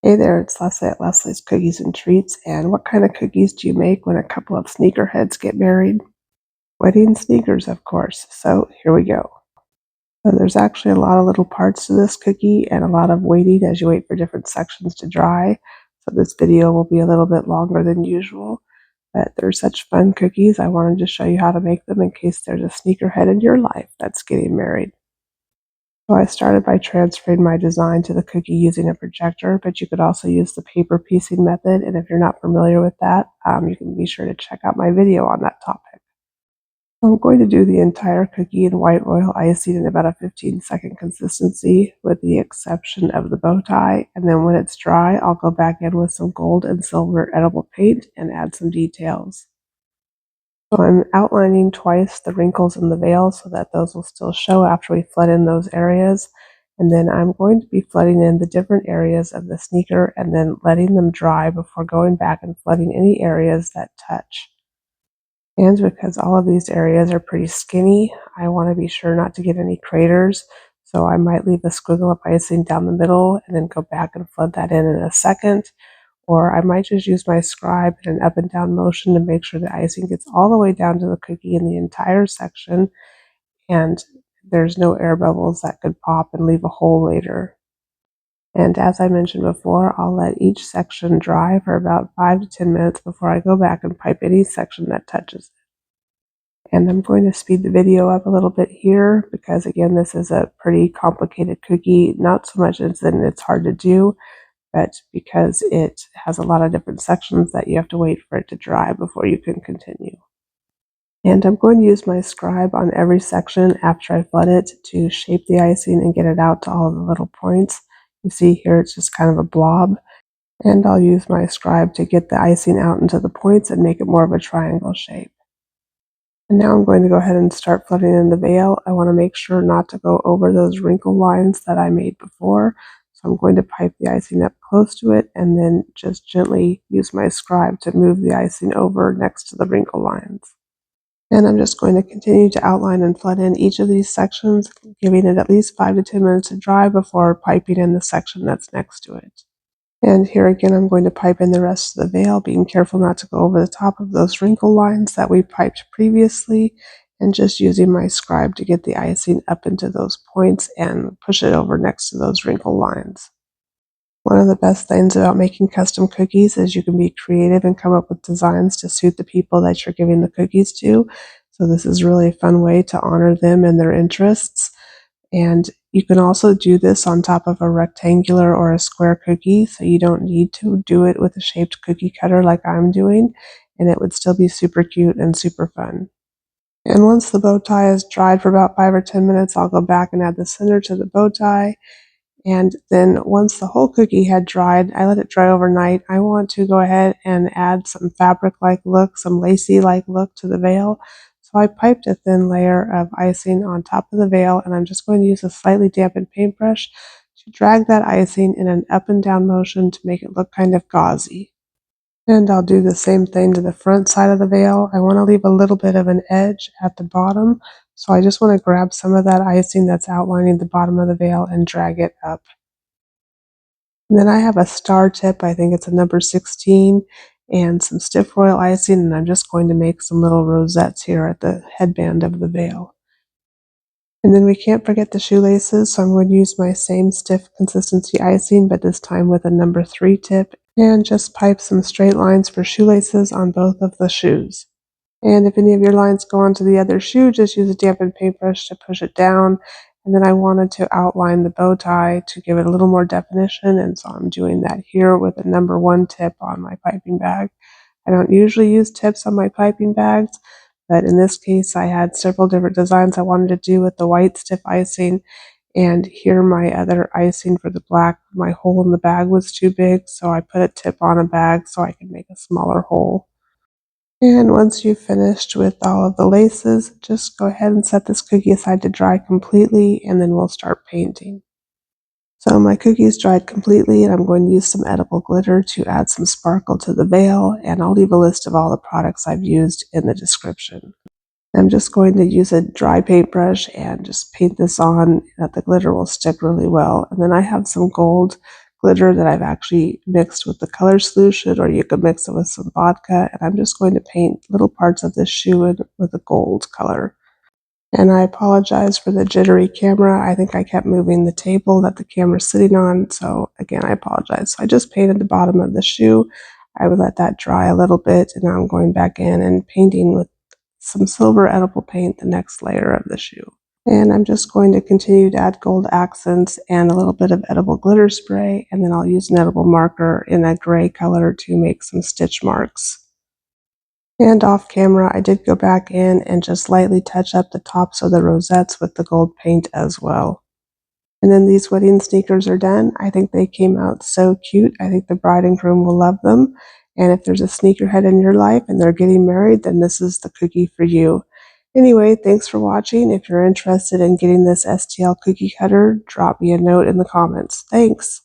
Hey there, it's Leslie at Leslie's Cookies and Treats. And what kind of cookies do you make when a couple of sneakerheads get married? Wedding sneakers, of course. So here we go. So there's actually a lot of little parts to this cookie and a lot of waiting as you wait for different sections to dry. So this video will be a little bit longer than usual, but they're such fun cookies. I wanted to show you how to make them in case there's a sneakerhead in your life that's getting married. So I started by transferring my design to the cookie using a projector, but you could also use the paper piecing method. And if you're not familiar with that, you can be sure to check out my video on that topic. So I'm going to do the entire cookie in white royal icing in about a 15-second consistency, with the exception of the bow tie. And then when it's dry, I'll go back in with some gold and silver edible paint and add some details. So I'm outlining twice the wrinkles in the veil so that those will still show after we flood in those areas. And then I'm going to be flooding in the different areas of the sneaker and then letting them dry before going back and flooding any areas that touch. And because all of these areas are pretty skinny, I want to be sure not to get any craters. So I might leave a squiggle of icing down the middle and then go back and flood that in a second. Or I might just use my scribe in an up and down motion to make sure the icing gets all the way down to the cookie in the entire section and there's no air bubbles that could pop and leave a hole later. And as I mentioned before, I'll let each section dry for about 5 to 10 minutes before I go back and pipe any section that touches it. And I'm going to speed the video up a little bit here because, again, this is a pretty complicated cookie, not so much as in it's hard to do, but because it has a lot of different sections that you have to wait for it to dry before you can continue. And I'm going to use my scribe on every section after I flood it to shape the icing and get it out to all of the little points. You see here it's just kind of a blob. And I'll use my scribe to get the icing out into the points and make it more of a triangle shape. And now I'm going to go ahead and start flooding in the veil. I want to make sure not to go over those wrinkle lines that I made before. So I'm going to pipe the icing up close to it and then just gently use my scribe to move the icing over next to the wrinkle lines. And I'm just going to continue to outline and flood in each of these sections, giving it at least 5 to 10 minutes to dry before piping in the section that's next to it. And here again, I'm going to pipe in the rest of the veil, being careful not to go over the top of those wrinkle lines that we piped previously, and just using my scribe to get the icing up into those points and push it over next to those wrinkle lines. One of the best things about making custom cookies is you can be creative and come up with designs to suit the people that you're giving the cookies to. So this is really a fun way to honor them and their interests. And you can also do this on top of a rectangular or a square cookie, so you don't need to do it with a shaped cookie cutter like I'm doing, and it would still be super cute and super fun. And once the bow tie is dried for about 5 or 10 minutes, I'll go back and add the center to the bow tie. And then once the whole cookie had dried, I let it dry overnight. I want to go ahead and add some fabric-like look, some lacy-like look to the veil. So I piped a thin layer of icing on top of the veil, and I'm just going to use a slightly dampened paintbrush to drag that icing in an up and down motion to make it look kind of gauzy. And I'll do the same thing to the front side of the veil. I want to leave a little bit of an edge at the bottom, so I just want to grab some of that icing that's outlining the bottom of the veil and drag it up. And then I have a star tip, I think it's a number 16, and some stiff royal icing, and I'm just going to make some little rosettes here at the headband of the veil. And then we can't forget the shoelaces, so I'm going to use my same stiff consistency icing, but this time with a number 3 tip, and just pipe some straight lines for shoelaces on both of the shoes. And if any of your lines go onto the other shoe, just use a dampened paintbrush to push it down. And then I wanted to outline the bow tie to give it a little more definition, and so I'm doing that here with a number 1 tip on my piping bag. I don't usually use tips on my piping bags, but in this case I had several different designs I wanted to do with the white stiff icing, and here my other icing for the black, my hole in the bag was too big, so I put a tip on a bag so I could make a smaller hole. And once you've finished with all of the laces, just go ahead and set this cookie aside to dry completely, and then we'll start painting. So my cookie's dried completely, and I'm going to use some edible glitter to add some sparkle to the veil, and I'll leave a list of all the products I've used in the description. I'm just going to use a dry paintbrush and just paint this on that the glitter will stick really well. And then I have some gold glitter that I've actually mixed with the color solution, or you could mix it with some vodka. And I'm just going to paint little parts of this shoe in with a gold color. And I apologize for the jittery camera. I think I kept moving the table that the camera's sitting on. So again, I apologize. So I just painted the bottom of the shoe. I would let that dry a little bit. And now I'm going back in and painting with some silver edible paint the next layer of the shoe. And I'm just going to continue to add gold accents and a little bit of edible glitter spray. And then I'll use an edible marker in a gray color to make some stitch marks. And off camera, I did go back in and just lightly touch up the tops of the rosettes with the gold paint as well. And then these wedding sneakers are done. I think they came out so cute. I think the bride and groom will love them. And if there's a sneakerhead in your life and they're getting married, then this is the cookie for you. Anyway, thanks for watching. If you're interested in getting this STL cookie cutter, drop me a note in the comments. Thanks.